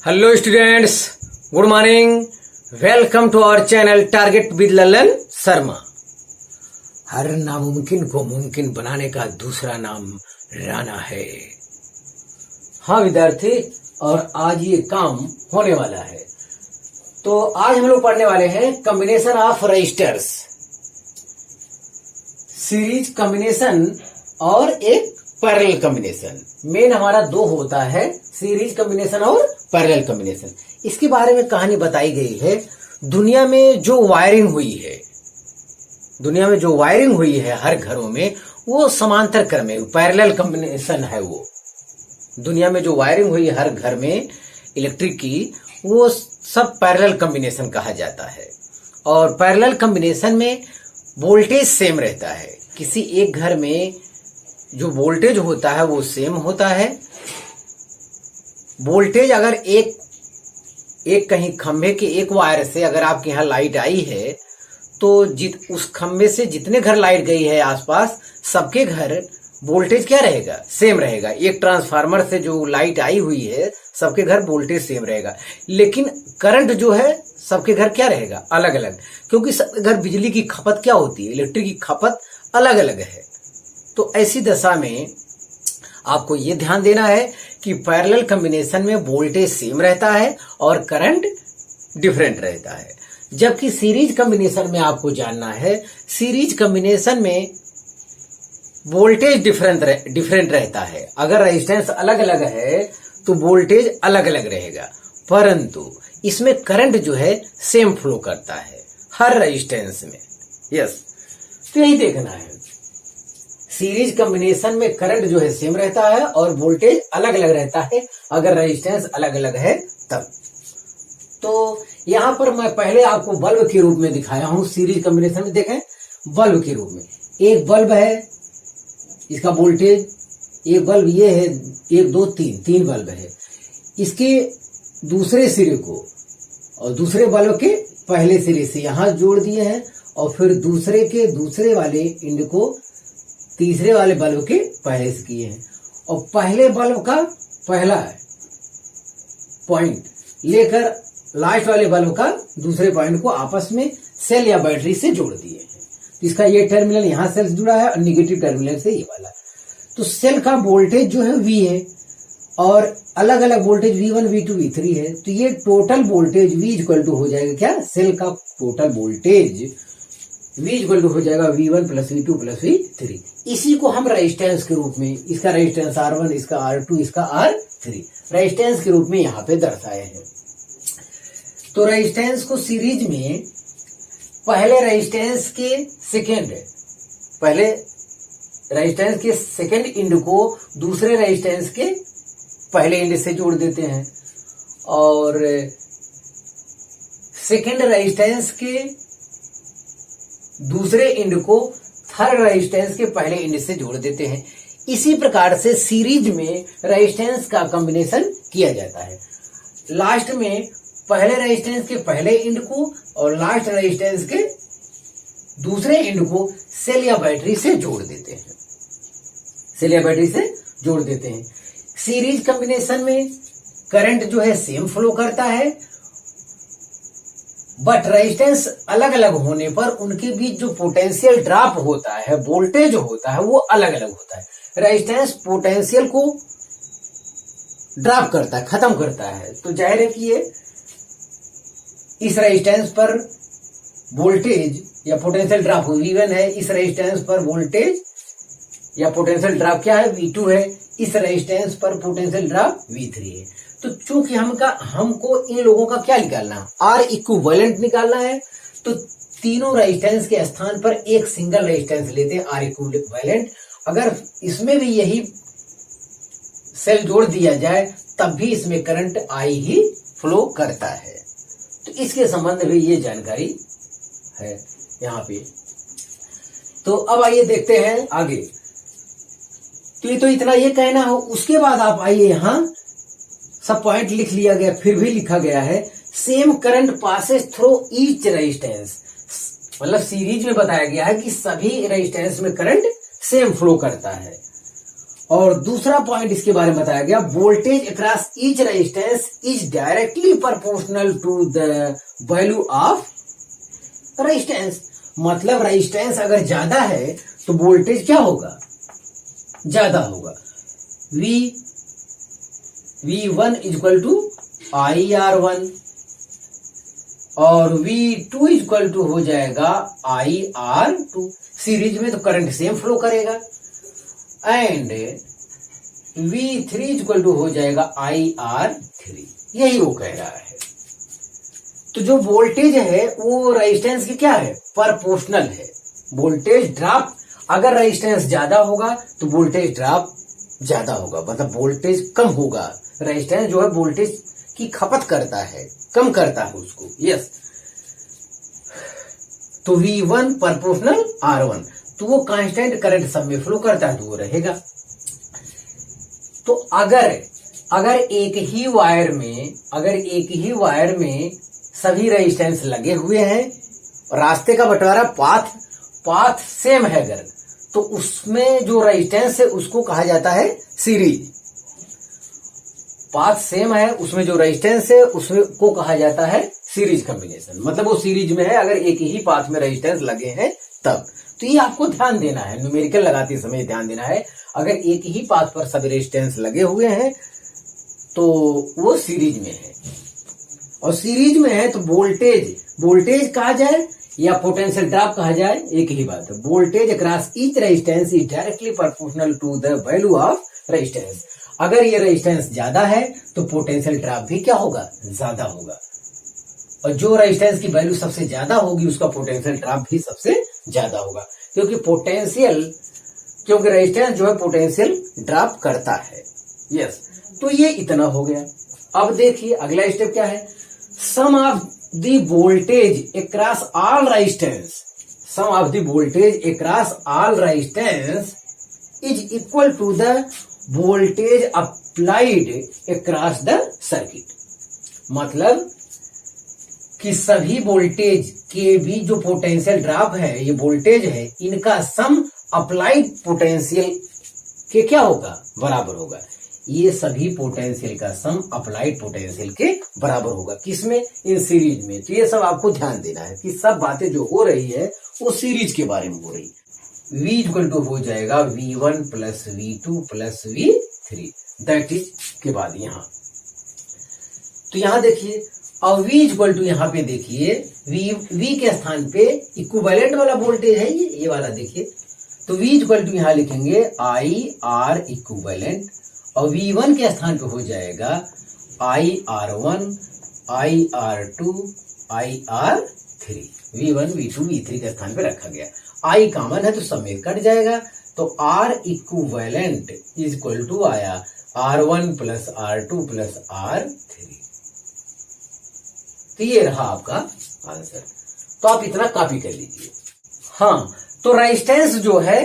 Hello students, good morning. Welcome to our channel target with Lalan Sharma. हर नामुमकिन को मुमकिन बनाने का दूसरा नाम राना है। हाँ विद्यार्थी, और आज ये काम होने वाला है। तो आज हम लोग पढ़ने वाले हैं combination of registers, series combination और एक पैरेलल कॉम्बिनेशन। मेन हमारा दो होता है, सीरीज कॉम्बिनेशन और पैरेलल कॉम्बिनेशन। इसके बारे में कहानी बताई गई है। दुनिया में जो वायरिंग हुई है हर घरों में, वो समांतर क्रम में पैरेलल कॉम्बिनेशन है। वो दुनिया में जो वायरिंग हुई हर घर में इलेक्ट्रिक की, वो सब पैरेलल कॉम्बिनेशन कहा जाता है। और पैरेलल कॉम्बिनेशन में वोल्टेज सेम रहता है। किसी एक घर में जो वोल्टेज होता है वो सेम होता है। वोल्टेज अगर एक कहीं खंभे के एक वायर से अगर आपके यहाँ लाइट आई है, तो उस खंभे से जितने घर लाइट गई है आसपास, सबके घर वोल्टेज क्या रहेगा? सेम रहेगा। एक ट्रांसफार्मर से जो लाइट आई हुई है, सबके घर वोल्टेज सेम रहेगा। लेकिन करंट जो है सबके घर क्या रहेगा? अलग अलग, क्योंकि सबके घर बिजली की खपत क्या होती है? इलेक्ट्रिक की खपत अलग अलग है। तो ऐसी दशा में आपको ये ध्यान देना है कि पैरेलल कॉम्बिनेशन में वोल्टेज सेम रहता है और करंट डिफरेंट रहता है। जबकि सीरीज कॉम्बिनेशन में आपको जानना है, सीरीज कॉम्बिनेशन में वोल्टेज डिफरेंट रहता है। अगर रेजिस्टेंस अलग अलग है तो वोल्टेज अलग अलग रहेगा, परंतु इसमें करंट जो है सेम फ्लो करता है हर रेजिस्टेंस में। यस, तो यही देखना है। सीरीज कॉम्बिनेशन में करंट जो है सेम रहता है और वोल्टेज अलग अलग रहता है अगर रेजिस्टेंस अलग अलग है तब। तो यहां पर मैं पहले आपको बल्ब के रूप में दिखाया हूं। सीरीज कॉम्बिनेशन में देखें, बल्ब के रूप में एक बल्ब है, इसका वोल्टेज, एक बल्ब ये है, 1 2 3 बल्ब है। इसके दूसरे सिरे को और दूसरे बल्ब के पहले सिरे से यहां जोड़ दिए हैं, और फिर दूसरे के दूसरे वाले इंड को तीसरे वाले बल्ब के पहले से किए हैं, और पहले बल्ब का पहला पॉइंट लेकर लास्ट वाले बल्ब का दूसरे पॉइंट को आपस में सेल या बैटरी से जोड़ दिए हैं। इसका ये टर्मिनल यहां सेल जुड़ा है और निगेटिव टर्मिनल से ये वाला। तो सेल का वोल्टेज जो है V है और अलग अलग वोल्टेज V1 V2 V3 है। तो ये total voltage V equal to हो जाएगा क्या? सेल का total voltage V equal to हो जाएगा V1 plus V2 plus V3। इसी को हम रेजिस्टेंस के रूप में, इसका रेजिस्टेंस R1, इसका R2, इसका R3 रेजिस्टेंस के रूप में यहाँ पे दर्शाए हैं। तो रेजिस्टेंस को सीरीज में पहले रेजिस्टेंस के सेकेंड इंड को दूसरे रेजिस्टेंस के पहले इंड से जोड़ देते हैं, और सेकेंड रेजिस्टेंस के दूसरे इंड को थर्ड रेजिस्टेंस के पहले इंड से जोड़ देते हैं। इसी प्रकार से सीरीज में रेजिस्टेंस का कॉम्बिनेशन किया जाता है। लास्ट में पहले रेजिस्टेंस के पहले इंड को और लास्ट रेजिस्टेंस के दूसरे इंड को सेल या बैटरी से जोड़ देते हैं। सीरीज कॉम्बिनेशन में करंट जो है सेम फ्लो करता है, बट रेजिस्टेंस अलग अलग होने पर उनके बीच जो पोटेंशियल ड्रॉप होता है, वोल्टेज होता है, वो अलग अलग होता है। रेजिस्टेंस पोटेंशियल को ड्रॉप करता है, खत्म करता है। तो जाहिर है कि ये इस रेजिस्टेंस पर वोल्टेज या पोटेंशियल ड्रॉप V1 है, इस रेजिस्टेंस पर वोल्टेज या पोटेंशियल ड्रॉप क्या है? V2 है। इस रेजिस्टेंस पर पोटेंशियल ड्रॉप V3 है। तो चूंकि हमको इन लोगों का क्या निकालना है? R इक्विवेलेंट निकालना है। तो तीनों रेजिस्टेंस के स्थान पर एक सिंगल रेजिस्टेंस लेते हैं, R इक्विवेलेंट। अगर इसमें भी यही सेल जोड़ दिया जाए तब भी इसमें करंट I ही फ्लो करता है। तो इसके संबंध में ये जानकारी है यहाँ पे। तो अब आइए देखते हैं आगे। तो ये तो इतना ये कहना हो। उसके बाद आप आइए, यहाँ सब पॉइंट लिख लिया गया, फिर भी लिखा गया है same current passes through each resistance. मतलब सीरीज में बताया गया है कि सभी रेजिस्टेंस में करंट सेम फ्लो करता है, और दूसरा पॉइंट इसके बारे में बताया गया, voltage across each resistance is directly proportional to the value of resistance. मतलब रेजिस्टेंस अगर ज्यादा है तो वोल्टेज क्या होगा, ज्यादा होगा। V1 इक्वल टू IR1 और V2 इक्वल टू हो जाएगा IR2। सीरीज में तो करंट सेम फ्लो करेगा। एंड V3 इक्वल टू हो जाएगा IR3। यही वो कह रहा है। तो जो वोल्टेज है वो रेजिस्टेंस की क्या है, प्रोपोर्शनल है। वोल्टेज ड्रॉप अगर रेजिस्टेंस ज्यादा होगा तो वोल्टेज ड्रॉप ज्यादा होगा, मतलब वोल्टेज कम होगा। रेजिस्टेंस जो है वोल्टेज की खपत करता है, कम करता है उसको। यस, तो V1 प्रोपोर्शनल R1, तो वो कांस्टेंट करंट सब में फ्लो करता है तो वो रहेगा। तो अगर एक ही वायर में सभी रेजिस्टेंस लगे हुए हैं, रास्ते का बंटवारा पाथ सेम है अगर, तो उसमें जो रेजिस्टेंस है उसको कहा जाता है सीरीज। पाथ सेम है, उसमें जो रेजिस्टेंस है उसमें को कहा जाता है सीरीज कॉम्बिनेशन। मतलब वो सीरीज में है अगर एक ही पाथ में रेजिस्टेंस लगे हैं तब। तो ये आपको ध्यान देना है, न्यूमेरिकल लगाते समय ध्यान देना है। अगर एक ही पाथ पर सभी रेजिस्टेंस लगे हुए हैं तो वो सीरीज में है, और सीरीज में है तो वोल्टेज कहा जाए या पोटेंशियल ड्रॉप कहा जाए, एक ही बात है। Voltage across each resistance is directly proportional to the value of resistance. अगर ये रेजिस्टेंस ज्यादा है तो पोटेंशियल ड्रॉप भी क्या होगा, ज्यादा होगा। और जो रेजिस्टेंस की वैल्यू सबसे ज्यादा होगी उसका पोटेंशियल ड्रॉप भी सबसे ज्यादा होगा, क्योंकि रेजिस्टेंस जो है पोटेंशियल ड्रॉप करता है। यस, तो ये इतना हो गया। अब देखिए अगला स्टेप क्या है, sum of the voltage across all resistance is equal to the voltage applied across the circuit. मतलब कि सभी वोल्टेज के भी जो पोटेंशियल ड्रॉप है, ये वोल्टेज है, इनका सम अप्लाइड पोटेंशियल के क्या होगा, बराबर होगा। ये सभी पोटेंशियल का सम अप्लाइड पोटेंशियल के बराबर होगा। किसमें, इन सीरीज में। तो ये सब आपको ध्यान देना है कि सब बातें जो हो रही है वो सीरीज के बारे में हो रही है। V इक्वल टू हो जाएगा V1 plus V2 plus V3, that is के बाद यहां। तो यहां देखिए, और V इक्वल टू यहाँ पे देखिए, V के स्थान पे इक्विवेलेंट वाला वोल्टेज है ये वाला देखिए। तो V इक्वल टू यहाँ लिखेंगे IR इक्विवेलेंट, और V1 के स्थान पे हो जाएगा IR1 IR2 IR3। V1 V2 V3 के स्थान पे रखा गया। I कॉमन है तो सब में कट जाएगा, तो R equivalent is equal to आया R1 plus R2 plus R3। तो ये रहा आपका आंसर। तो आप इतना कॉपी कर लीजिए। हाँ, तो रेजिस्टेंस जो है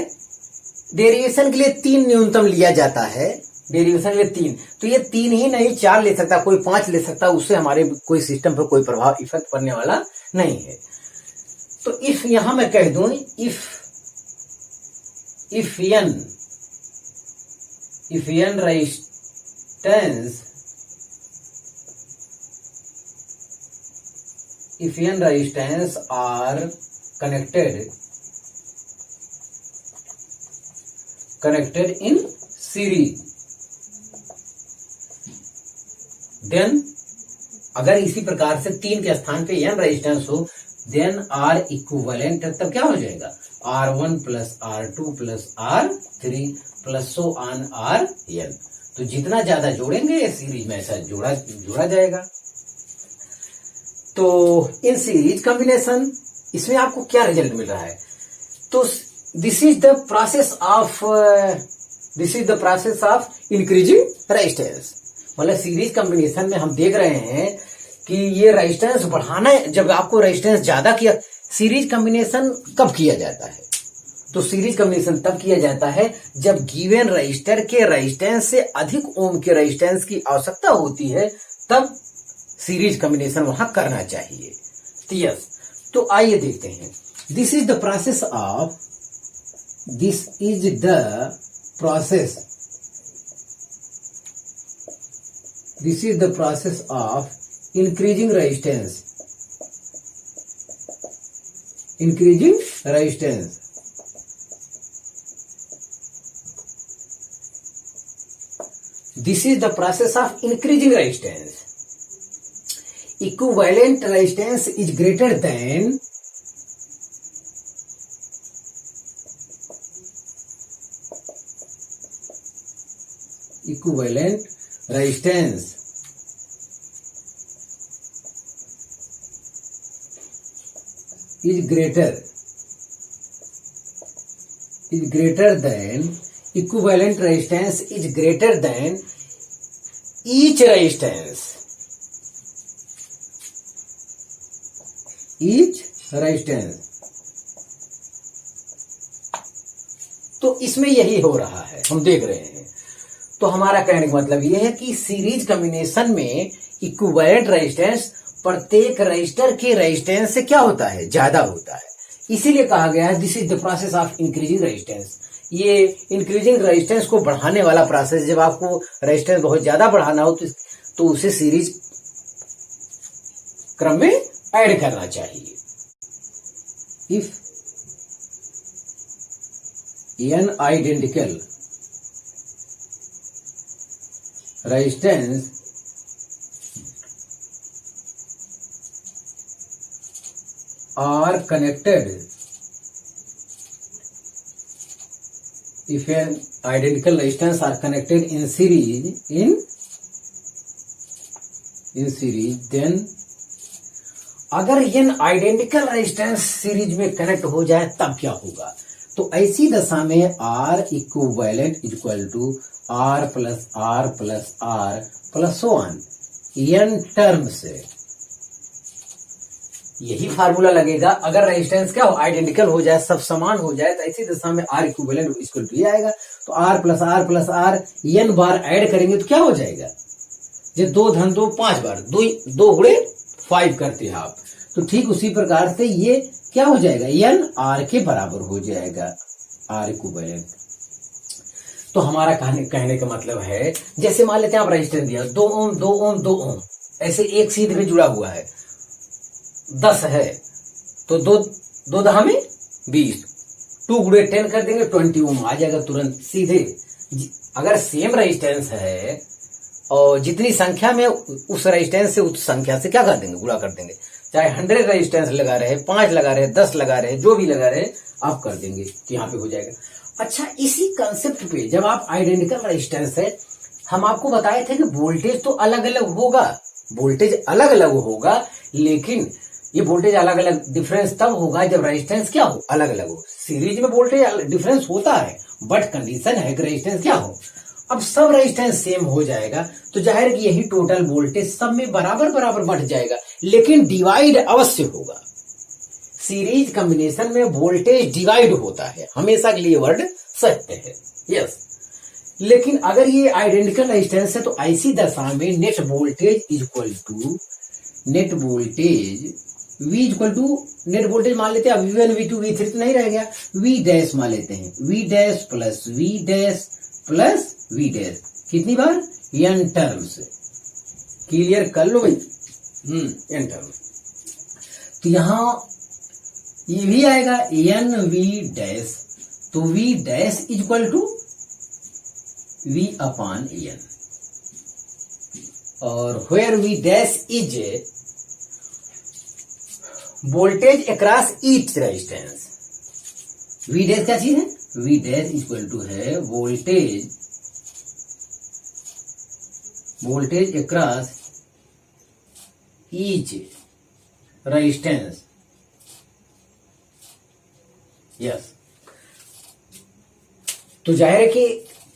डेरिवेशन के लिए 3 न्यूनतम लिया जाता है। डेरिवेशन के लिए 3, तो ये 3 ही नहीं 4 ले सकता, कोई 5 ले सकता, उससे हमारे कोई सिस्टम पर कोई प्रभाव इफेक्ट पड़ने वाला नहीं है। तो इफ यहां मैं कह दूं, if n resistance are connected in series, then अगर इसी प्रकार से 3 के स्थान पे n रेजिस्टेंस हो, देन R इक्विवेलेंट, तब क्या हो जाएगा R1 plus R2 plus R3 plus so on RN। तो जितना ज्यादा जोड़ेंगे सीरीज में ऐसा जोड़ा जाएगा। तो इन सीरीज कॉम्बिनेशन, इसमें आपको क्या रिजल्ट मिल रहा है, तो this is the process of increasing resistance. मतलब सीरीज कॉम्बिनेशन में हम देख रहे हैं कि ये रेजिस्टेंस बढ़ाना है। जब आपको रेजिस्टेंस ज्यादा किया, सीरीज कॉम्बिनेशन कब किया जाता है, तो सीरीज कॉम्बिनेशन तब किया जाता है जब गिवन रजिस्टर के रेजिस्टेंस से अधिक ओम के रेजिस्टेंस की आवश्यकता होती है, तब सीरीज कॉम्बिनेशन वहां करना चाहिए। यस, तो आइए देखते हैं। This is the process this is the process of increasing resistance, increasing resistance. This is the process of increasing resistance. Equivalent resistance is greater than equivalent resistance is greater than equivalent resistance is greater than each resistance तो इसमें यही हो रहा है, हम देख रहे हैं। तो हमारा कहने का मतलब यह है कि सीरीज कॉम्बिनेशन में इक्विवेलेंट रेजिस्टेंस प्रत्येक रजिस्टर के रेजिस्टेंस से क्या होता है, ज्यादा होता है। इसीलिए कहा गया है this is the process of increasing resistance. ये इंक्रीजिंग रेजिस्टेंस को बढ़ाने वाला प्रोसेस, जब आपको रेजिस्टेंस बहुत ज्यादा बढ़ाना हो तो उसे सीरीज क्रम में ऐड करना चाहिए। If n identical resistance are connected, if an identical resistance are connected in series, then अगर n आइडेंटिकल रेजिस्टेंस सीरीज में कनेक्ट हो जाए तब क्या होगा। तो ऐसी दशा में R equivalent equal to R plus R plus R plus so on, n term से यही फार्मूला लगेगा। अगर रेजिस्टेंस क्या हो, आइडेंटिकल हो जाए, सब समान हो जाए, तो ऐसी दशा में R इक्विवेलेंट इक्वल टू ये आएगा। तो R प्लस R n बार ऐड करेंगे तो क्या हो जाएगा, ये 2 धन 2 5 बार, 2 गुणे 5 करते हैं आप। तो ठीक उसी प्रकार से ये क्या हो जाएगा, n R के बराबर हो जाएगा, R इक्विवेलेंट। तो हमारा कहने का मतलब है, जैसे मान लेते हैं आप रेजिस्टेंस दिया 2 ओम 2 ओम 2 ओम, ऐसे एक सीधे में जुड़ा हुआ है, 10 है तो 2 दहा में 20, 2 गुणे 10 कर देंगे 20 ओम आ जाएगा तुरंत सीधे। अगर सेम रेजिस्टेंस है और जितनी संख्या में उस रेजिस्टेंस से उस संख्या से क्या कर देंगे, गुणा कर देंगे। चाहे 100 रेजिस्टेंस लगा रहे, 5 लगा रहे, 10 लगा रहे, जो भी लगा रहे आप कर देंगे तो यहाँ पे हो जाएगा। अच्छा, इसी कंसेप्ट पे जब आप आइडेंटिकल रेजिस्टेंस है, हम आपको बताए थे कि वोल्टेज तो अलग अलग होगा, वोल्टेज अलग अलग होगा, लेकिन ये वोल्टेज अलग अलग डिफरेंस तब होगा जब रेजिस्टेंस क्या हो, अलग अलग हो। सीरीज में वोल्टेज डिफरेंस होता है, बट कंडीशन है कि रेजिस्टेंस क्या हो। अब सब रेजिस्टेंस सेम हो जाएगा तो जाहिर है कि यही टोटल वोल्टेज सब में बराबर बराबर बढ़ जाएगा, लेकिन डिवाइड अवश्य होगा। सीरीज कॉम्बिनेशन में वोल्टेज डिवाइड होता है, हमेशा के लिए वर्ड सत्य है, यस। लेकिन अगर ये आइडेंटिकल रेजिस्टेंस है तो ऐसी दशा में net voltage equal to net voltage V equal to net voltage मान लेते हैं, V1 V2 V3 तो नहीं रह गया, V डैश मान लेते हैं, V dash plus V dash plus V dash, कितनी बार, n टर्म से। क्लियर कर लो भाई, n टर्म। तो यहां ये भी आएगा n V डैश, तो V dash equal to V upon n, और where V dash is voltage across each resistance. V dash क्या चीज है, V डैश इक्वल टू है voltage across each resistance, yes. तो जाहिर है कि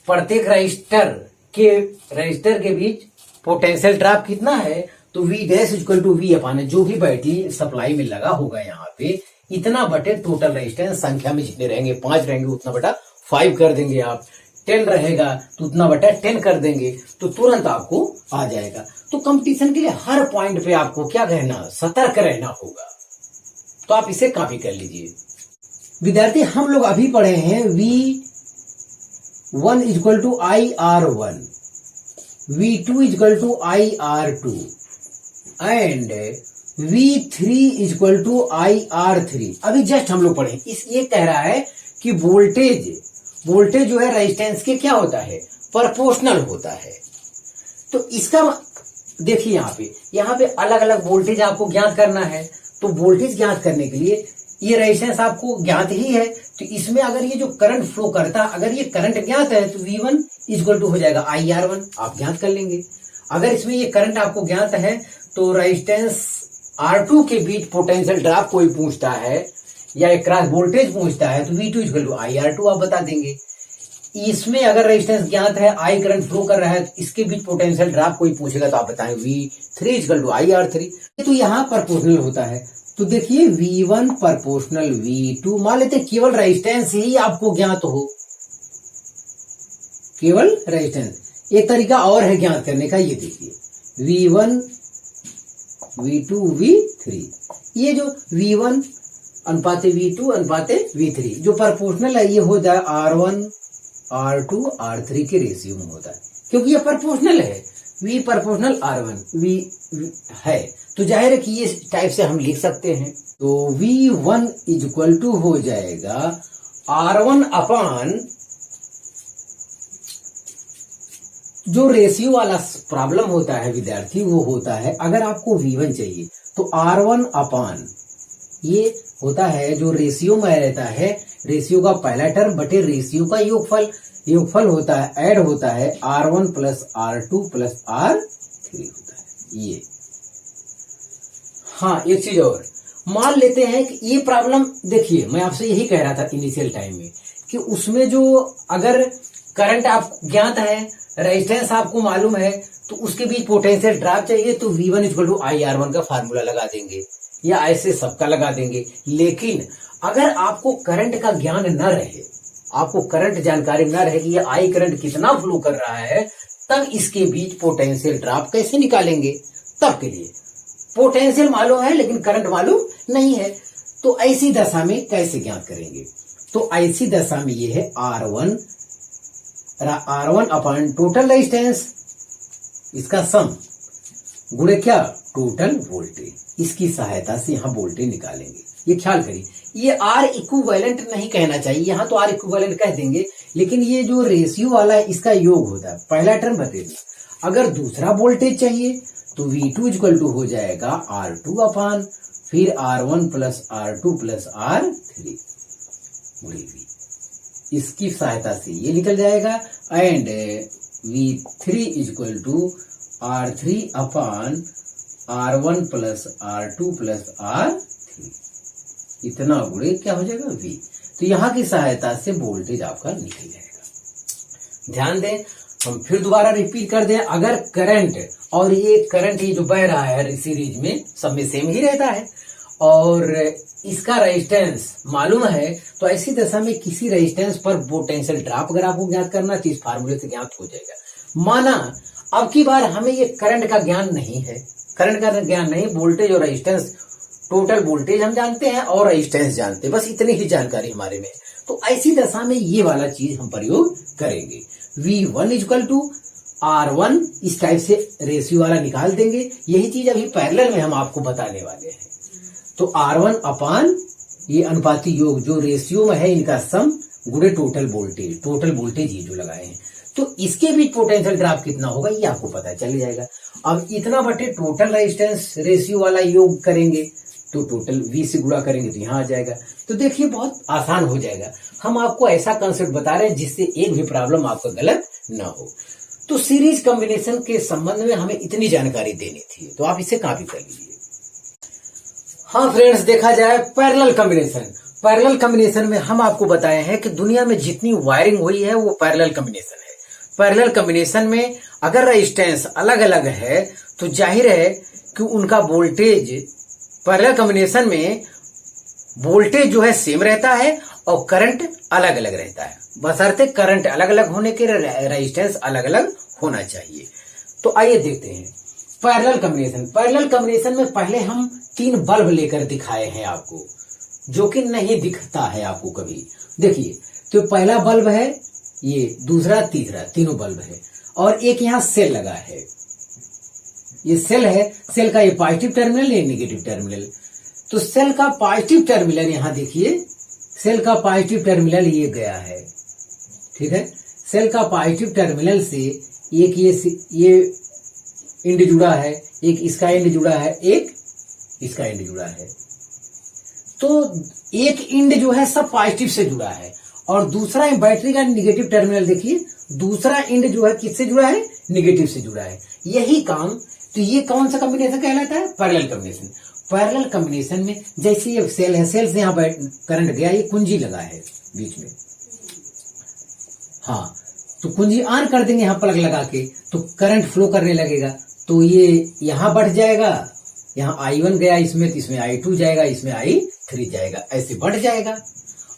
प्रत्येक रजिस्टर के बीच पोटेंशियल ड्रॉप कितना है, तो V dash equal to V upon जो भी बैटरी सप्लाई में लगा होगा यहाँ पे, इतना बटे टोटल रेजिस्टेंस, संख्या में जितने रहेंगे 5 रहेंगे उतना बटा 5 कर देंगे आप, 10 रहेगा तो उतना बटा 10 कर देंगे, तो तुरंत आपको आ जाएगा। तो कंपटीशन के लिए हर पॉइंट पे आपको क्या रहना, सतर्क रहना होगा। तो आप इसे कॉपी कर लीजिए। विद्यार्थी, हम लोग अभी पढ़े हैं V1 equal to IR1, V2 equal to IR2 and V3 equal to IR3। अभी जस्ट हम लोग पढ़े ये कह रहा है कि वोल्टेज जो है रेजिस्टेंस के क्या होता है, प्रोपोर्शनल होता है। तो इसका देखिए यहाँ पे अलग अलग वोल्टेज आपको ज्ञात करना है। तो वोल्टेज ज्ञात करने के लिए ये रेजिस्टेंस आपको ज्ञात ही है, तो इसमें अगर ये जो करंट फ्लो करता है, अगर ये करंट ज्ञात है तो V1 इक्वल टू हो जाएगा IR1, आप ज्ञात कर लेंगे। अगर इसमें ये करंट आपको ज्ञात है तो रेजिस्टेंस R2 के बीच पोटेंशियल ड्रॉप कोई पूछता है या एक क्रॉस वोल्टेज पूछता है तो V2 इक्वल टू IR2 आप बता देंगे। इसमें अगर रेजिस्टेंस ज्ञात है, I करंट फ्लो कर रहा है, तो इसके बीच पोटेंशियल ड्रॉप कोई पूछेगा तो आप बताएं V3 इक्वल टू IR3। तो यहाँ प्रोपोर्शनल होता है। तो देखिए V1 प्रोपोर्शनल V2, मान लेते केवल रेजिस्टेंस ही आपको ज्ञात हो, केवल रेजिस्टेंस। एक तरीका और है ज्ञात करने का, ये देखिए V1 V2 V3, ये जो V1 अनुपाते V2 अनुपाते V3 जो प्रोपोर्शनल है, ये हो जाए R1 R2 R3 के रेशियो में होता है, क्योंकि ये प्रोपोर्शनल है। V प्रोपोर्शनल R1 V है, तो जाहिर है कि ये टाइप से हम लिख सकते हैं। तो V1 इक्वल टू हो जाएगा R1 अपान जो रेशियो वाला प्रॉब्लम होता है विद्यार्थी, वो होता है अगर आपको V1 चाहिए तो R1 अपान ये होता है जो रेशियो में रहता है, रेशियो का पहला टर्म बटे रेशियो का योगफल होता है, ऐड होता है R1 plus R2 plus R3 होता है ये। हाँ, एक चीज और मान लेते हैं कि ये प्रॉब्लम, देखिए मैं आपसे यही कह रहा था इनिशियल टाइम में कि उसमें जो अगर करंट आप ज्ञात है, रेजिस्टेंस आपको मालूम है, तो उसके बीच पोटेंशियल ड्रॉप चाहिए तो V1 इक्वल टू IR1 का फार्मूला लगा देंगे या ऐसे सबका लगा देंगे। लेकिन अगर आपको करंट का ज्ञान न रहे, आपको करंट जानकारी न रहे कि ये I करंट कितना फ्लो कर रहा है, तब इसके बीच पोटेंशियल ड्रॉप कैसे निकालेंगे? तब के लिए पोटेंशियल मालूम है लेकिन करंट मालूम नहीं है, तो ऐसी दशा में कैसे ज्ञात करेंगे? तो ऐसी दशा में ये है R1 अपॉन टोटल रेजिस्टेंस, इसका सम गुणे क्या, टोटल वोल्टेज, इसकी सहायता से यहां वोल्टेज निकालेंगे। ये ख्याल करिए, ये R इक्विवेलेंट नहीं कहना चाहिए, यहां तो R इक्विवेलेंट कह देंगे, लेकिन ये जो रेशियो वाला है इसका योग होता है, पहला टर्म बता देना। अगर दूसरा वोल्टेज चाहिए तो V2 इक्वल टू हो जाएगा R2 अपान फिर R1 plus R2 plus R3 गुणे V, इसकी सहायता से ये निकल जाएगा and V3 equal to R3 upon R1 plus R2 plus R3, इतना गुणे क्या हो जाएगा V। तो यहां की सहायता से वोल्टेज आपका निकल जाएगा। ध्यान दें, हम फिर दोबारा रिपीट कर दें, अगर करंट और ये करंट ये जो बह रहा है सीरीज में, सब में सेम ही रहता है और इसका रेजिस्टेंस मालूम है, तो ऐसी दशा में किसी रेजिस्टेंस पर पोटेंशियल ड्रॉप अगर आपको ज्ञात करना तो इस फार्मूले से ज्ञात हो जाएगा। माना अब की बार हमें ये करंट का ज्ञान नहीं है, करंट का ज्ञान नहीं, वोल्टेज और रेजिस्टेंस, टोटल वोल्टेज हम जानते हैं और रेजिस्टेंस जानते हैं, बस इतनी ही जानकारी हमारे में। तो ऐसी दशा में ये वाला चीज हम प्रयोग करेंगे, V1 इक्वल टू R1, इस टाइप से रेशियो वाला निकाल देंगे। यही चीज अभी पैरेलल में हम आपको बताने वाले हैं। तो R1 अपान ये अनुपाती योग जो रेशियो में है इनका सम गुणे टोटल वोल्टेज ये जो लगाए हैं, तो इसके बीच पोटेंशियल ड्रॉप कितना होगा ये आपको पता चल जाएगा। अब इतना बटे टोटल रेजिस्टेंस रेशियो वाला योग करेंगे तो टोटल V से गुणा करेंगे तो यहाँ आ जाएगा। तो देखिए बहुत आसान हो जाएगा। हम आपको ऐसा कंसेप्ट बता रहे हैं जिससे एक भी प्रॉब्लम आपका गलत ना हो। तो सीरीज कॉम्बिनेशन के संबंध में हमें इतनी जानकारी देनी थी, तो आप इसे कॉपी कर लीजिए। हाँ फ्रेंड्स, देखा जाए पैरेलल कॉम्बिनेशन में हम आपको बताए हैं कि दुनिया में जितनी वायरिंग हुई है वो पैरेलल कॉम्बिनेशन है। पैरेलल कॉम्बिनेशन में अगर रेजिस्टेंस अलग अलग है तो जाहिर है कि उनका वोल्टेज, पैरेलल कॉम्बिनेशन में वोल्टेज जो है सेम रहता है और करंट अलग अलग रहता है, बशर्ते करंट अलग अलग होने के रेजिस्टेंस अलग अलग होना चाहिए। तो आइए देखते हैं पैरेलल कॉम्बिनेशन में पहले हम 3 बल्ब लेकर दिखाए हैं आपको, जो कि नहीं दिखता है आपको कभी। देखिए, तो पहला बल्ब है ये, दूसरा तीसरा, तीनों बल्ब है। और एक यहाँ सेल लगा है, ये सेल है, सेल का ये पॉजिटिव टर्मिनल, ये नेगेटिव टर्मिनल। तो सेल का पॉजिटिव टर्मिनल यहां देखिए, सेल का पॉजिटिव टर्मिनल ये गया है, ठीक है। सेल का पॉजिटिव टर्मिनल से एक ये एंड जुड़ा है, एक इसका एंड जुड़ा है, एक इसका एंड जुड़ा है। तो एक एंड जो है सब पॉजिटिव से जुड़ा है और दूसरा बैटरी का निगेटिव टर्मिनल देखिए, दूसरा एंड जो है किससे जुड़ा है, निगेटिव से जुड़ा है। यही काम, तो ये कौन सा कॉम्बिनेशन कहलाता है, पैरेलल कॉम्बिनेशन। पैरेलल कॉम्बिनेशन में जैसे ये सेल है, सेल से यहाँ करंट गया, ये कुंजी लगा है बीच में, हाँ, तो कुंजी ऑन कर देंगे यहाँ प्लग लगा के, तो करंट फ्लो करने लगेगा। तो ये यहाँ बढ़ जाएगा, यहाँ I1 गया इसमें, तो इसमें I2 जाएगा, इसमें I3 जाएगा, ऐसे बढ़ जाएगा।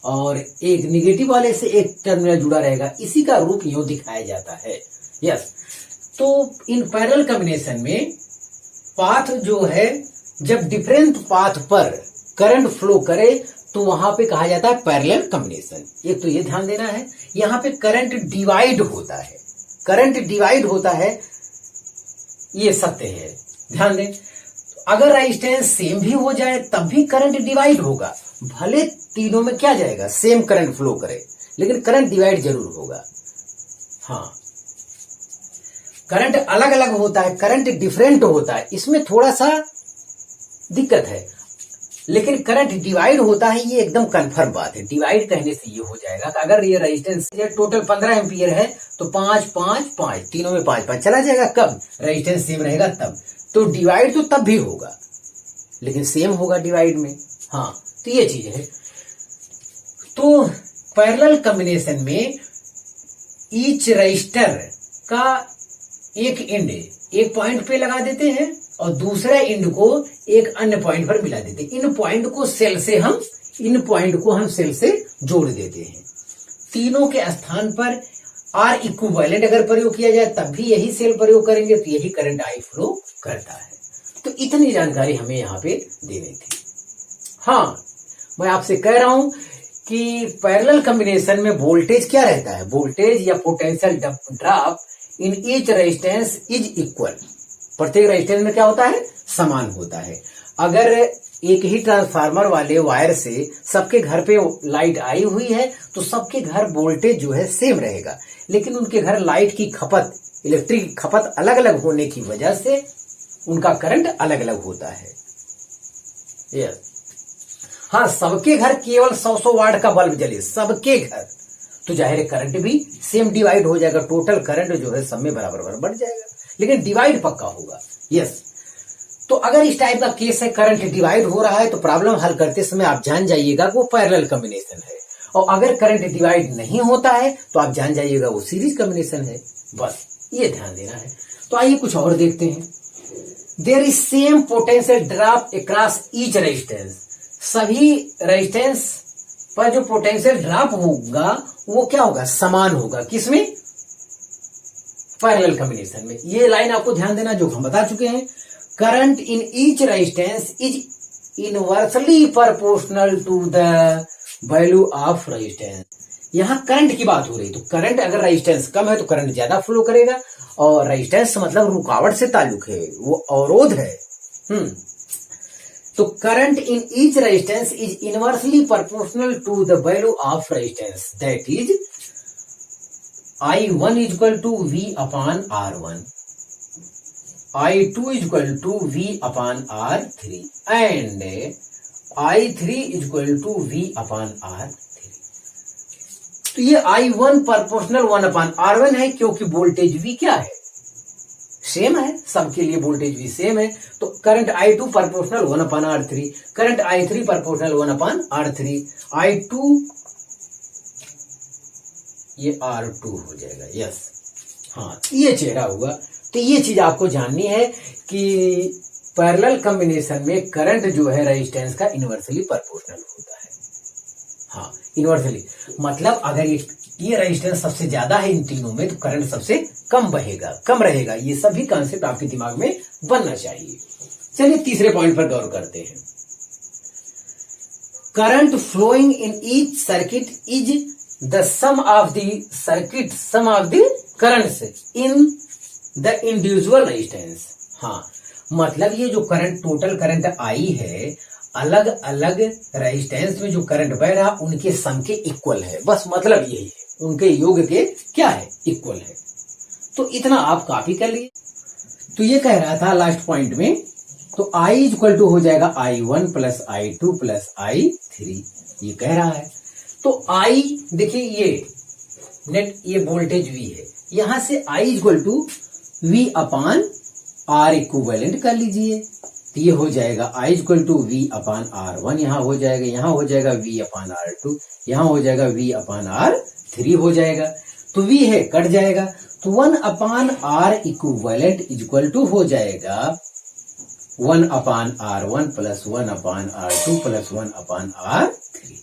और एक निगेटिव वाले से एक टर्मिनल जुड़ा रहेगा, इसी का रूप यूं दिखाया जाता है। यस, तो इन पैरेलल कॉम्बिनेशन में पाथ जो है, जब डिफरेंट पाथ पर करंट फ्लो करे तो वहां पे कहा जाता है पैरेलल कॉम्बिनेशन। एक तो ये ध्यान देना है, यहाँ पे करंट डिवाइड होता है, करंट डिवाइड होता है, ये सत्य है, ध्यान दें। अगर रेजिस्टेंस सेम भी हो जाए तब भी करंट डिवाइड होगा, भले तीनों में क्या जाएगा, सेम करंट फ्लो करे, लेकिन करंट डिवाइड जरूर होगा। हाँ, करंट अलग अलग होता है, करंट डिफरेंट होता है, इसमें थोड़ा सा दिक्कत है, लेकिन करंट डिवाइड होता है, ये एकदम कंफर्म बात है। डिवाइड कहने से ये हो जाएगा कि अगर ये रेजिस्टेंस टोटल 15 एम्पियर है तो 5 5 5 तीनों में 5 5 चला जाएगा, कब रेजिस्टेंस सेम रहेगा तब। तो डिवाइड तो तब भी होगा, लेकिन सेम होगा डिवाइड में। हाँ, तो ये चीज है। तो पैरेलल कॉम्बिनेशन में ईच रजिस्टर का एक एंड एक पॉइंट पे लगा देते हैं और दूसरा एंड को एक अन्य पॉइंट पर मिला देते हैं। इन पॉइंट को हम सेल से जोड़ देते हैं। तीनों के स्थान पर आर इक्विवेलेंट अगर प्रयोग किया जाए तब भी यही सेल प्रयोग करेंगे, तो यही करंट आई फ्लो करता है। तो इतनी जानकारी हमें यहाँ पे देनी थी। हाँ, मैं आपसे कह रहा हूं कि पैरेलल कॉम्बिनेशन में वोल्टेज क्या रहता है, वोल्टेज या potential drop in each resistance is equal. प्रत्येक रेजिस्टेंस में क्या होता है, समान होता है। अगर एक ही ट्रांसफार्मर वाले वायर से सबके घर पे लाइट आई हुई है तो सबके घर वोल्टेज जो है सेम रहेगा, लेकिन उनके घर लाइट की खपत, इलेक्ट्रिक की खपत अलग अलग होने की वजह से उनका करंट अलग अलग होता है। यस, हाँ, सबके घर केवल 100 वाट का बल्ब जले, सबके घर, तो जाहिर करंट भी सेम डिवाइड हो जाएगा, टोटल करंट जो है सब में बराबर बढ़ जाएगा, लेकिन डिवाइड पक्का होगा। यस, तो अगर इस टाइप का केस है, करंट डिवाइड हो रहा है, तो प्रॉब्लम हल करते समय आप जान जाइएगा वो पैरेलल कॉम्बिनेशन है, और अगर करंट डिवाइड नहीं होता है तो आप जान जाइएगा वो सीरीज कॉम्बिनेशन है। बस ये ध्यान देना है। तो आइए कुछ और देखते हैं। There is same potential drop across each resistance. सभी रेजिस्टेंस पर जो पोटेंशियल ड्रॉप होगा वो क्या होगा, समान होगा। किसमें, पैरेलल कॉम्बिनेशन में। ये लाइन आपको ध्यान देना जो हम बता चुके हैं। Current in each resistance is inversely proportional to the value of resistance. यहां करंट की बात हो रही, तो करंट अगर रेजिस्टेंस कम है तो करंट ज्यादा फ्लो करेगा, और रेजिस्टेंस मतलब रुकावट से ताल्लुक है, वो अवरोध है। तो current in each resistance is inversely proportional to the value of resistance, that is I1 equal to V upon R1, I2 equal to V upon R3 and I3 equal to V upon R3। तो ये I1 proportional 1 upon R1 है, क्योंकि voltage V क्या है, same है, सबके लिए voltage V same है। तो current I2 proportional 1 upon R3, current I3 proportional 1 upon R3, I2 ये R2 हो जाएगा। यस, हाँ, ये चेहरा हुआ। तो ये चीज आपको जाननी है कि पैरेलल कॉम्बिनेशन में करंट जो है रेजिस्टेंस का इनवर्सली प्रोपोर्शनल होता है। हाँ, इनवर्सली मतलब अगर ये रेजिस्टेंस सबसे ज्यादा है इन तीनों में तो करंट सबसे कम बहेगा, कम रहेगा। ये सभी कॉन्सेप्ट आपके दिमाग में बनना चाहिए। चलिए तीसरे पॉइंट पर गौर करते हैं। Current flowing in each circuit is the sum of the circuit sum of the currents in the individual resistance. हाँ, मतलब ये जो करंट टोटल करंट आई है, अलग अलग रेजिस्टेंस में जो करंट बह रहा उनके सम के इक्वल है। बस मतलब यही है, उनके योग के क्या है, इक्वल है। तो इतना आप कॉपी कर लिए। तो ये कह रहा था लास्ट पॉइंट में, तो I इक्वल टू हो जाएगा I1 plus I2 plus I3, ये कह रहा है। तो I देखिए ये नेट ये वोल्टेज V है, यहां से I equal to V upon R equivalent कर लीजिए। तो ये हो जाएगा I equal to V upon R1, यहाँ हो जाएगा, यहाँ हो जाएगा V अपान R2, यहाँ हो जाएगा V अपान R3 हो जाएगा। तो V है कट जाएगा, तो 1 upon R equivalent equal to हो जाएगा 1 upon R1 plus 1 upon R2 plus 1 upon R3।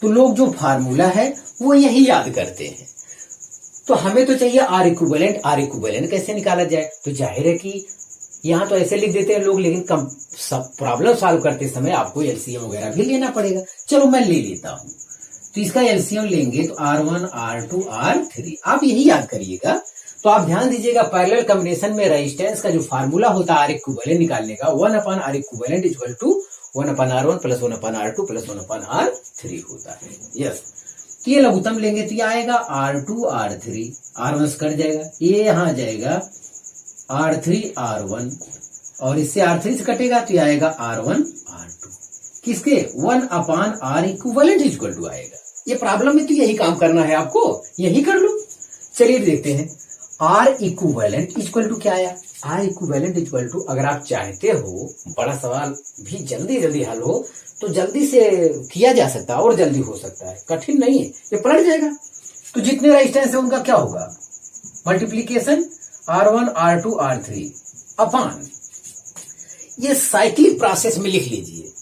तो लोग जो फार्मूला है वो यही याद करते हैं। तो हमें तो चाहिए R इक्विवेलेंट कैसे निकाला जाए? तो जाहिर है कि यहाँ तो ऐसे लिख देते हैं लोग, लेकिन कम सब प्रॉब्लम सॉल्व करते समय आपको एलसीएम वगैरह भी लेना पड़ेगा। चलो मैं ले लेता हूं। तो इसका एलसीएम लेंगे तो R1 R2 R3, आप यही याद करिएगा। तो आप ध्यान दीजिएगा, पैरेलल कॉम्बिनेशन में रेजिस्टेंस का जो फार्मूला होता है R इक्विवेलेंट निकालने का, 1 upon R equivalent equal to 1 upon R1 plus 1 upon R2 plus 1 upon R3 होता है। यस, तो ये लघुत्तम लेंगे तो ये आएगा R2 R3, R1 से कट जाएगा, ये यहाँ आ जाएगा R3 R1, और इससे R3 से कटेगा तो ये आएगा R1 R2, किसके 1 upon R equivalent equal to आएगा। ये प्रॉब्लम में तो यही काम करना है आपको, यही कर लो। चलिए देखते हैं R इक्विवेलेंट इक्वल टू क्या आया। R इक्विवेलेंट इक्वल टू, अगर आप चाहते हो बड़ा सवाल भी जल्दी जल्दी हल हो तो जल्दी से किया जा सकता है और जल्दी हो सकता है, कठिन नहीं है, ये पलट जाएगा। तो जितने रेजिस्टेंस है उनका क्या होगा, मल्टीप्लीकेशन R1 R2 R3 अपान, ये साइक्लिक प्रोसेस में लिख लीजिए,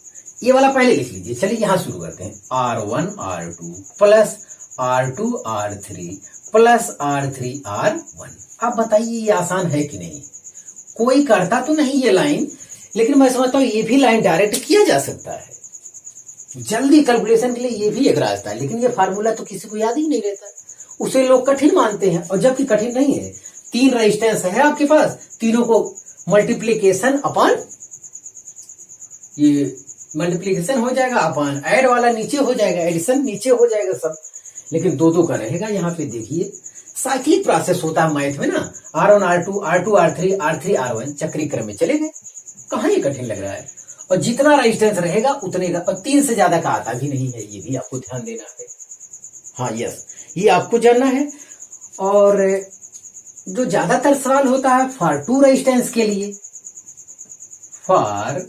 ये वाला पहले लिख लीजिए। चलिए यहां शुरू करते हैं, R1 R2 plus R2 R3 plus R3 R1। आप बताइए ये आसान है कि नहीं? कोई करता तो नहीं ये लाइन, लेकिन मैं समझता हूं ये भी लाइन डायरेक्ट किया जा सकता है। जल्दी कैलकुलेशन के लिए ये भी एक रास्ता है, लेकिन ये फार्मूला तो किसी को याद ही नहीं रहता, उसे लोग कठिन मानते हैं, और जबकि कठिन नहीं है। 3 रेजिस्टेंस है आपके पास, तीनों को मल्टीप्लीकेशन अपान, ये मल्टीप्लीकेशन हो जाएगा अपान ऐड वाला नीचे हो जाएगा, एडिशन नीचे हो जाएगा सब, लेकिन दो का रहेगा। यहाँ पे देखिए साइक्लिक प्रोसेस होता है मैथ में ना, R1 R2 R2 R3 R3 R1 चक्री क्रम में चले गए। कहाँ ये कठिन लग रहा है? और जितना रेजिस्टेंस रहेगा उतने का, और 3 से ज्यादा का आता भी नहीं है, ये भी आपको ध्यान देना है। हाँ यस, ये आपको जानना है। और जो ज्यादातर सवाल होता है फॉर 2 रेजिस्टेंस के लिए, फॉर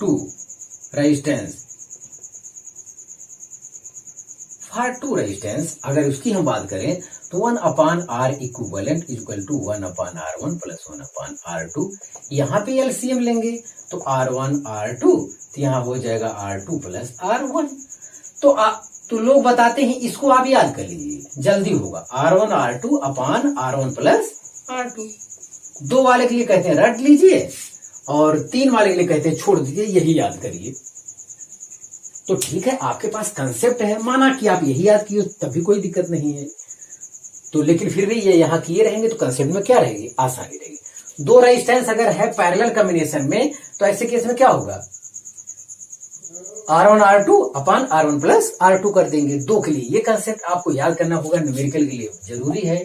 2 रेजिस्टेंस अगर उसकी हम बात करें तो 1 upon R equivalent equal to 1 upon R1 plus 1 upon R2। यहाँ पे एलसीएम लेंगे तो R1 R2, तो यहाँ हो जाएगा R2 प्लस R1। तो लोग बताते हैं इसको आप याद कर लीजिए, जल्दी होगा। R1 R2 अपान R1 प्लस R2। 2 वाले के लिए कहते हैं रट लीजिए, और 3 वाले के लिए कहते हैं छोड़ दीजिए, यही याद करिए। तो ठीक है, आपके पास कंसेप्ट है, माना कि आप यही याद किए, तभी कोई दिक्कत नहीं है। तो लेकिन फिर भी ये यहाँ किए रहेंगे तो कंसेप्ट में क्या रहेगी, आसानी रहेगी। 2 रेजिस्टेंस अगर है पैरेलल कॉम्बिनेशन में, तो ऐसे केस में क्या होगा, R1 R2 अपान R1 प्लस R2 कर देंगे 2 के लिए। ये कंसेप्ट आपको याद करना होगा, न्यूमेरिकल के लिए जरूरी है,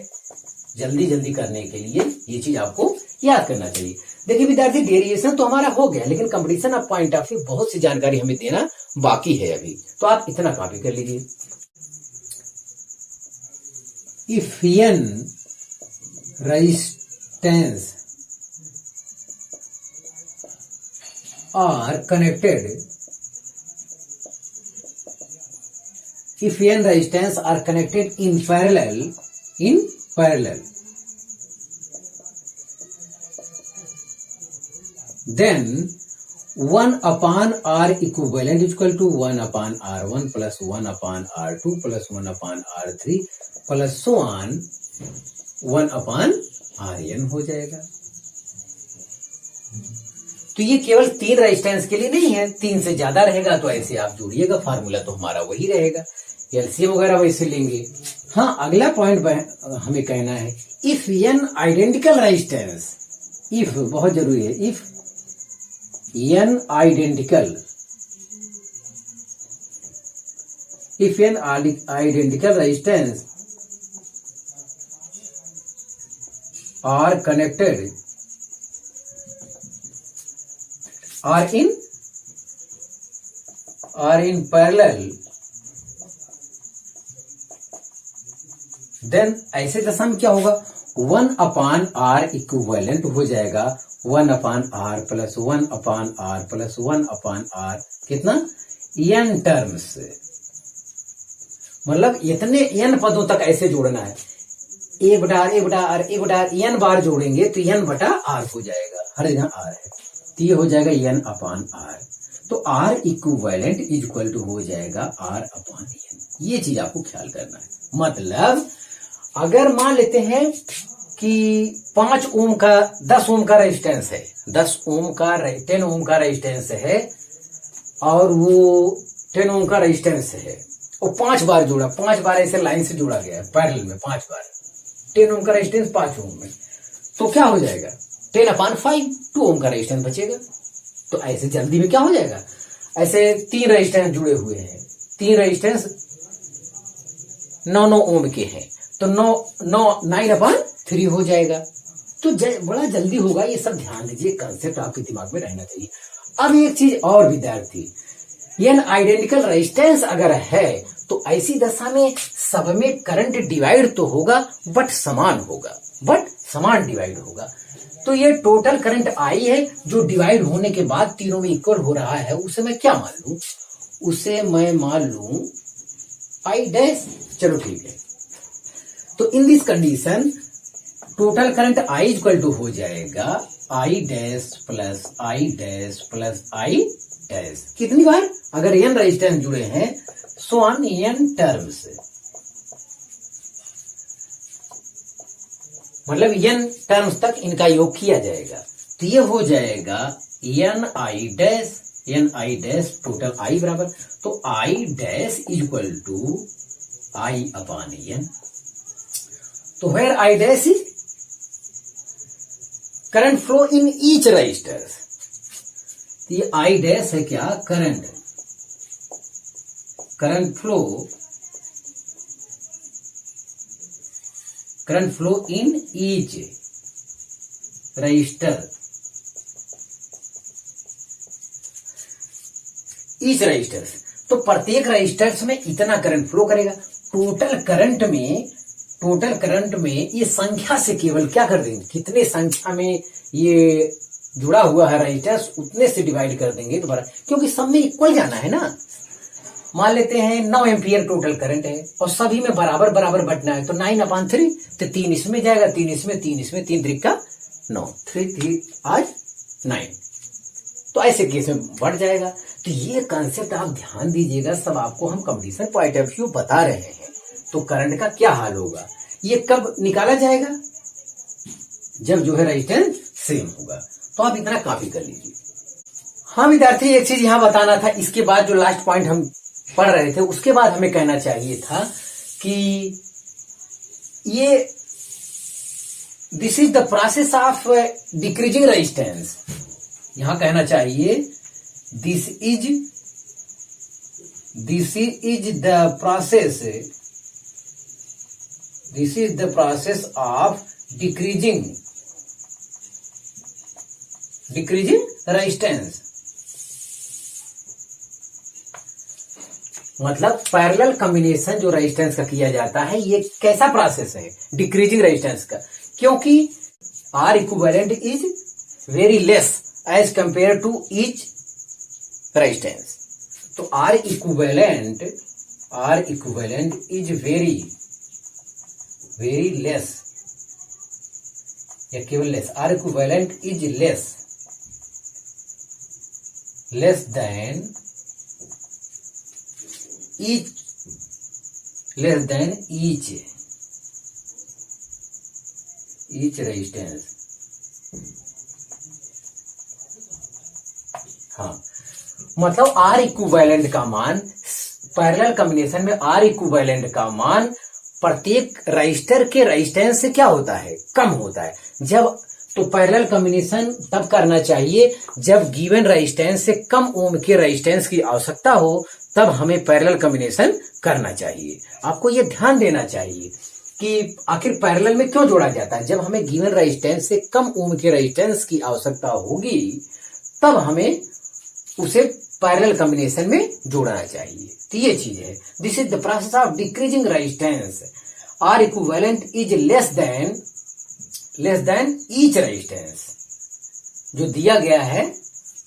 जल्दी जल्दी करने के लिए ये चीज आपको याद करना चाहिए। देखिए विद्यार्थी, डेरिएशन तो हमारा हो गया, लेकिन competition of point of view बहुत सी जानकारी हमें देना बाकी है अभी, तो आप इतना कॉपी कर लीजिए। If n resistance R connected, if n resistance are connected in parallel, then 1 upon R equivalent is equal to 1 upon R1 plus 1 upon R2 plus 1 upon R3 plus so on 1 upon Rn हो जाएगा। तो ये केवल 3 resistance के लिए नहीं है, 3 से ज्यादा रहेगा तो ऐसे आप जोड़िएगा, फार्मूला तो हमारा वही रहेगा, एलसीएम वगैरह वैसे लेंगे। हाँ, अगला पॉइंट हमें कहना है, if an identical resistance, if बहुत जरूरी है, if an identical, if an identical resistance are connected are in parallel, then ऐसे दशा में क्या होगा, 1/R इक्विवेलेंट हो जाएगा 1/R plus 1/R plus 1/R, कितना, n टर्म्स, मतलब इतने n पदों तक ऐसे जोड़ना है, 1/R n बार जोड़ेंगे तो n/R हो जाएगा, हर जगह R है तो ये हो जाएगा n/R, तो R इक्विवेलेंट इक्वल टू हो जाएगा R/n। ये चीज आपको ख्याल करना है। मतलब अगर मान लेते हैं कि 5 ओम का 10 ओम का रेजिस्टेंस है, 10 ओम का 10 ओम का रेजिस्टेंस है, और वो 10 ओम का रेजिस्टेंस है, और 5 बार जोड़ा, 5 बार ऐसे लाइन से जोड़ा गया है पैरेलल में, 5 बार 10 ओम का रेजिस्टेंस 5 ओम में, तो क्या हो जाएगा 10/5 2 ओम का रेजिस्टेंस बचेगा। तो ऐसे जल्दी में क्या हो जाएगा, ऐसे 3 रेजिस्टेंस जुड़े हुए हैं, 3 रेजिस्टेंस 9 ओम के हैं, तो 9/3 हो जाएगा, तो बड़ा जल्दी होगा। ये सब ध्यान दीजिए, कंसेप्ट आपके दिमाग में रहना चाहिए। अब एक चीज और विद्यार्थी, एन आइडेंटिकल रेजिस्टेंस अगर है तो ऐसी दशा में सब में करंट डिवाइड तो होगा बट समान होगा, बट समान डिवाइड होगा। तो ये टोटल करंट आई है जो डिवाइड होने के बाद तीनों में इक्वल हो रहा है, उसे मैं क्या मान लूं, उसे मैं मान लूं आई डैश। चलो ठीक है, तो in this condition total current I equal to हो जाएगा I dash plus I dash plus I dash. कितनी बार, अगर एन रेजिस्टेंस जुड़े हैं सो ऑन एन टर्म्स, मतलब एन टर्म्स तक इनका योग किया जाएगा, तो ये हो जाएगा N I dash total I बराबर, तो I dash equal to I upon N. तो where I dash is current flow in each resistor, ये आई डैश है क्या, current flow in each register, तो प्रत्येक रजिस्टर्स में इतना करंट फ्लो करेगा। टोटल करंट में ये संख्या से केवल क्या कर देंगे, कितने संख्या में ये जुड़ा हुआ है रजिस्टर्स उतने से डिवाइड कर देंगे दोबारा, क्योंकि सब में इक्वल जाना है ना। मान लेते हैं 9 एम्पियर टोटल करंट है और सभी में बराबर बराबर बटना है, तो 9/3, तो 3 इसमें जाएगा, 3 इसमें, 3 इसमें, 3 त्रिका 9, 3 आज 9, तो ऐसे केस में बढ़ जाएगा। तो ये कंसेप्ट आप ध्यान दीजिएगा, सब आपको हम कंडीशन पॉइंट ऑफ व्यू बता रहे हैं। तो करंट का क्या हाल होगा, ये कब निकाला जाएगा, जब जो है रेजिस्टेंस सेम होगा। तो आप इतना कॉपी कर लीजिए। हाँ विद्यार्थी, एक चीज यहां बताना था, इसके बाद जो लास्ट पॉइंट हम पढ़ रहे थे उसके बाद हमें कहना चाहिए था कि ये this is the process of decreasing resistance, यहां कहना चाहिए this is the process of decreasing resistance. मतलब पैरेलल कॉम्बिनेशन जो रेजिस्टेंस का किया जाता है, ये कैसा प्रोसेस है, डिक्रीजिंग रेजिस्टेंस का, क्योंकि R equivalent is very less as compare to each resistance. तो R equivalent is very less, या केवल less, R equivalent is less than each resistance, हाँ, मतलब आर इक्विवेलेंट का मान, पैरेलल कॉम्बिनेशन में आर इक्विवेलेंट का मान प्रत्येक रजिस्टर के रेजिस्टेंस से क्या होता है, कम होता है। जब तो पैरेलल कॉम्बिनेशन तब करना चाहिए जब गिवन रेजिस्टेंस से कम ओम के रेजिस्टेंस की आवश्यकता हो, तब हमें पैरेलल कॉम्बिनेशन करना चाहिए। आपको यह ध्यान देना चाहिए कि आखिर पैरेलल में क्यों जोड़ा जाता है। जब हमें गिवन रेजिस्टेंस से कम ओम के रेजिस्टेंस की आवश्यकता होगी, तब हमें उसे पैरेलल कॉम्बिनेशन में जोड़ना चाहिए। तो ये चीज है, this is the process of decreasing resistance. R equivalent is less than each resistance. जो दिया गया है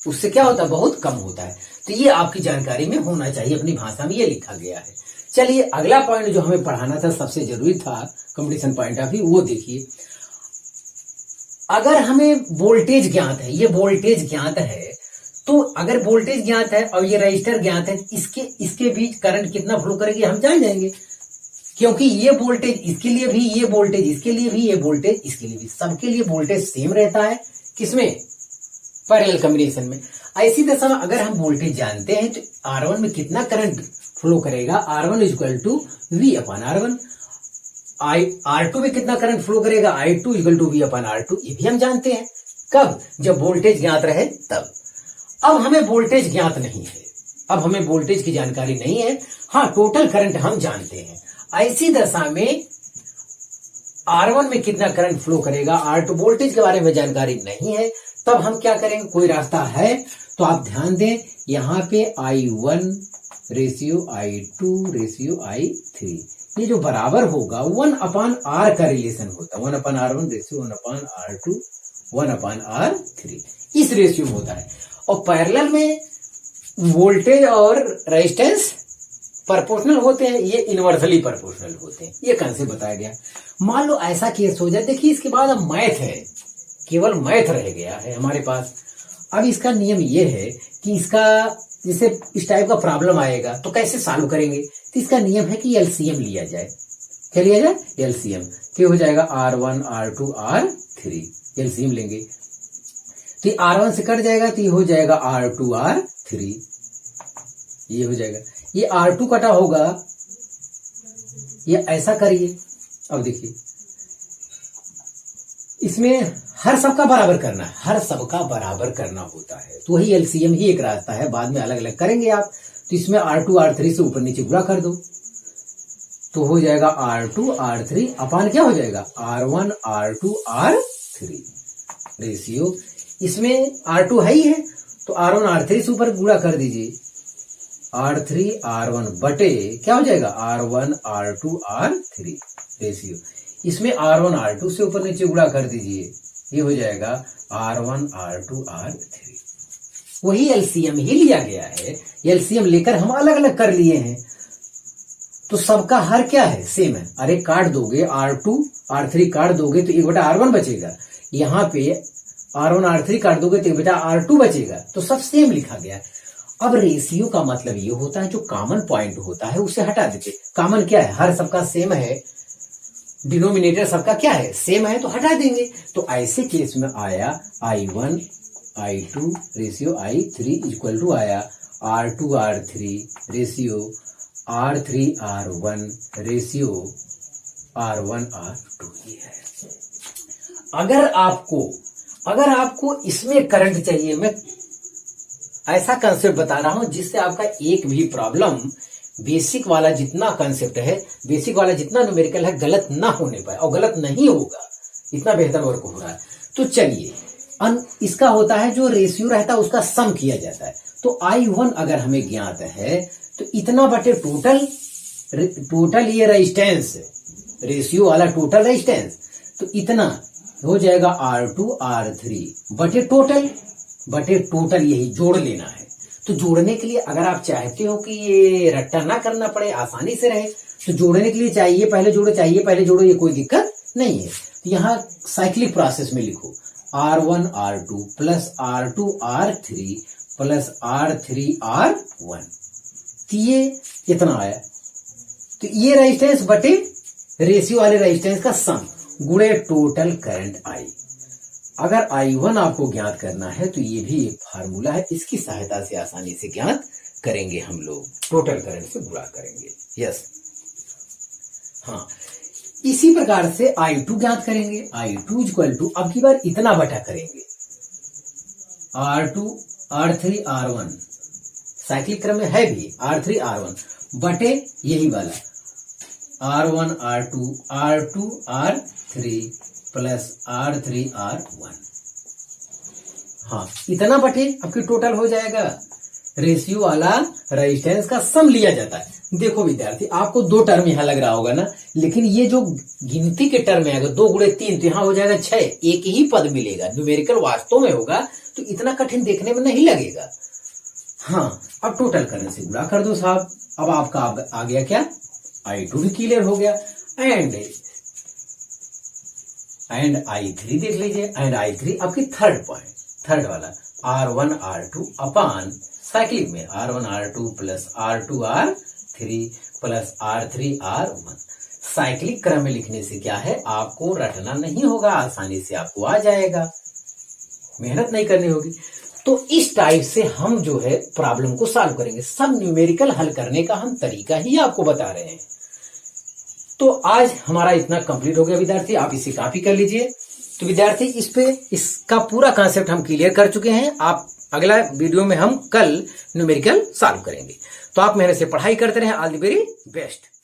उससे क्या होता है, बहुत कम होता है। तो ये आपकी जानकारी में होना चाहिए, अपनी भाषा में ये लिखा गया है। चलिए अगला पॉइंट जो हमें पढ़ाना था, सबसे जरूरी था कंपटीशन पॉइंट ऑफ व्यू, वो देखिए। अगर हमें वोल्टेज ज्ञात है, ये वोल्टेज ज्ञात है, तो अगर वोल्टेज ज्ञात है और ये रजिस्टर ज्ञात है, इसके बीच करंट कितना फ्लो करेगी हम जान जाएंगे, क्योंकि ये वोल्टेज इसके लिए भी, ये वोल्टेज इसके लिए भी, ये वोल्टेज इसके लिए भी, सबके लिए वोल्टेज सेम रहता है। किसमें, पैरेलल कॉम्बिनेशन में। ऐसी दशा में अगर हम वोल्टेज जानते हैं तो R1 में कितना करंट फ्लो करेगा, R1 equal to V upon R1। R2 में कितना करंट फ्लो करेगा, I2 equal to V upon R2, ये भी हम जानते हैं। कब, जब वोल्टेज ज्ञात रहे तब। अब हमें वोल्टेज ज्ञात नहीं है, अब हमें वोल्टेज की जानकारी नहीं है। हाँ, टोटल करंट हम जानते हैं। ऐसी दशा में R1 में कितना करंट फ्लो करेगा, R2 वोल्टेज के बारे में जानकारी नहीं है, तब हम क्या करेंगे, कोई रास्ता है तो आप ध्यान दें, यहां पे I1 ratio I2 ratio I3, ये जो बराबर होगा 1 अपॉन R का रिलेशन होता है, 1 upon R1 ratio 1 upon R2 1 upon R3, इस रेशियो में होता है। और पैरेलल में वोल्टेज और रेजिस्टेंस प्रोपोर्शनल होते हैं, ये इनवर्सली प्रोपोर्शनल होते हैं। ये कंसेप्ट बताया गया। मान लो ऐसा केस हो जाए, देखिए इसके बाद अब मैथ है, केवल मैथ रह गया है हमारे पास। अब इसका नियम ये है कि इसका जैसे इस टाइप का प्रॉब्लम आएगा तो कैसे सॉल्व करेंगे, तो इसका नियम है कि एलसीएम लिया जाए। क्या लिया जाए, एलसीएम। तो हो जाएगा R1 R2 R3, एलसीएम लेंगे तो R1 से कट जाएगा, तो ये हो जाएगा R2 R3, ये हो जाएगा। ये R2 कटा होगा, ये ऐसा करिए। अब देखिए इसमें हर सबका बराबर करना है, हर सबका बराबर करना होता है, तो वही एलसीएम ही एक रास्ता है। बाद में अलग अलग करेंगे आप, तो इसमें R2 R3 से ऊपर नीचे गुणा कर दो, तो हो जाएगा R2 R3 अपान क्या हो जाएगा, R1 R2 R3 रेशियो। इसमें R2 है ही है, तो R1 R3 से ऊपर गुणा कर दीजिए, R3 R1 बटे क्या हो जाएगा, R1 R2 R3 रेशियो। इसमें R1 R2 से ऊपर नीचे गुणा कर दीजिए, ये हो जाएगा R1 R2 R3। वही एलसीएम ही लिया गया है, एलसीएम लेकर हम अलग अलग कर लिए हैं, तो सबका हर क्या है, सेम है। अरे काट दोगे, R2 R3 काट दोगे तो 1/R1 बचेगा, यहाँ पे R1 R3 काट दोगे तो 1/R2 बचेगा, तो सब सेम लिखा गया है। अब रेशियो का मतलब ये होता है जो कॉमन पॉइंट होता है उसे हटा देते। कॉमन क्या है, हर सबका सेम है, डिनोमिनेटर सबका क्या है, सेम है, तो हटा देंगे। तो ऐसे केस में आया I1 I2 ratio I3 equal to आया R2 R3 ratio R3 R1 ratio R1 R2 ही है। अगर आपको इसमें करंट चाहिए, मैं ऐसा कंसेप्ट बता रहा हूं जिससे आपका एक भी प्रॉब्लम बेसिक वाला जितना कंसेप्ट है, बेसिक वाला जितना न्यूमेरिकल है, गलत ना होने पाए, और गलत नहीं होगा, इतना बेहतर वर्क हो रहा है। तो चलिए, इसका होता है जो रेशियो रहता है उसका सम किया जाता है। तो I1 अगर हमें ज्ञात है तो इतना बटे टोटल ये रेजिस्टेंस, रेशियो वाला टोटल रेजिस्टेंस, तो इतना हो जाएगा R2 R3 बटे टोटल यही जोड़ लेना है। तो जोड़ने के लिए अगर आप चाहते हो कि ये रट्टा ना करना पड़े, आसानी से रहे, तो जोड़ने के लिए चाहिए पहले जोड़ो, ये कोई दिक्कत नहीं है। तो यहाँ साइक्लिक प्रोसेस में लिखो R1 R2 plus R2 R3 plus R3 R1, तो ये कितना आया, तो ये रेजिस्टेंस बटे रेशियो वाले रेजिस्टेंस का सम गुणे टोटल करंट आई। अगर I1 आपको ज्ञात करना है तो ये भी एक फार्मूला है, इसकी सहायता से आसानी से ज्ञात करेंगे हम लोग, टोटल करंट से गुणा करेंगे। यस, हाँ, इसी प्रकार से I2 ज्ञात करेंगे। I2 इक्वल टू, अब की बार इतना बटा करेंगे, R2 R3 R1, साइक्लिक क्रम में है भी, R3 R1 बटे यही वाला R1 R2 R2 R3 plus R3 R1। हाँ, इतना बटे आपकी टोटल हो जाएगा। रेशियो वाला रेजिस्टेंस का सम लिया जाता है। देखो विद्यार्थी, आपको दो टर्म यहां लग रहा होगा ना, लेकिन ये जो गिनती के टर्म है, अगर 2 गुणे 3 तो यहां हो जाएगा 6, एक ही पद मिलेगा। न्यूमेरिकल वास्तव में होगा तो इतना कठिन देखने में नहीं लगेगा। हाँ, अब टोटल करने से गुणा कर दो साहब। अब आपका आ गया क्या, I2 भी क्लियर हो गया। एंड I3 देख लीजिए, एंड I3 आपकी थर्ड पॉइंट, थर्ड वाला R1 R2 अपान साइक्लिक में R1 R2 plus R2 R3 plus R3 R1। Cyclic क्रम में लिखने से क्या है, आपको रटना नहीं होगा, आसानी से आपको आ जाएगा, मेहनत नहीं करनी होगी। तो इस टाइप से हम जो है प्रॉब्लम को सॉल्व करेंगे। सब न्यूमेरिकल हल करने का हम तरीका ही आपको बता रहे हैं। तो आज हमारा इतना कंप्लीट हो गया विद्यार्थी, आप इसे कॉपी कर लीजिए। तो विद्यार्थी, इस पे इसका पूरा कॉन्सेप्ट हम क्लियर कर चुके हैं। आप अगला वीडियो में हम कल न्यूमेरिकल सॉल्व करेंगे। तो आप मेहनत से पढ़ाई करते रहें। All the very best.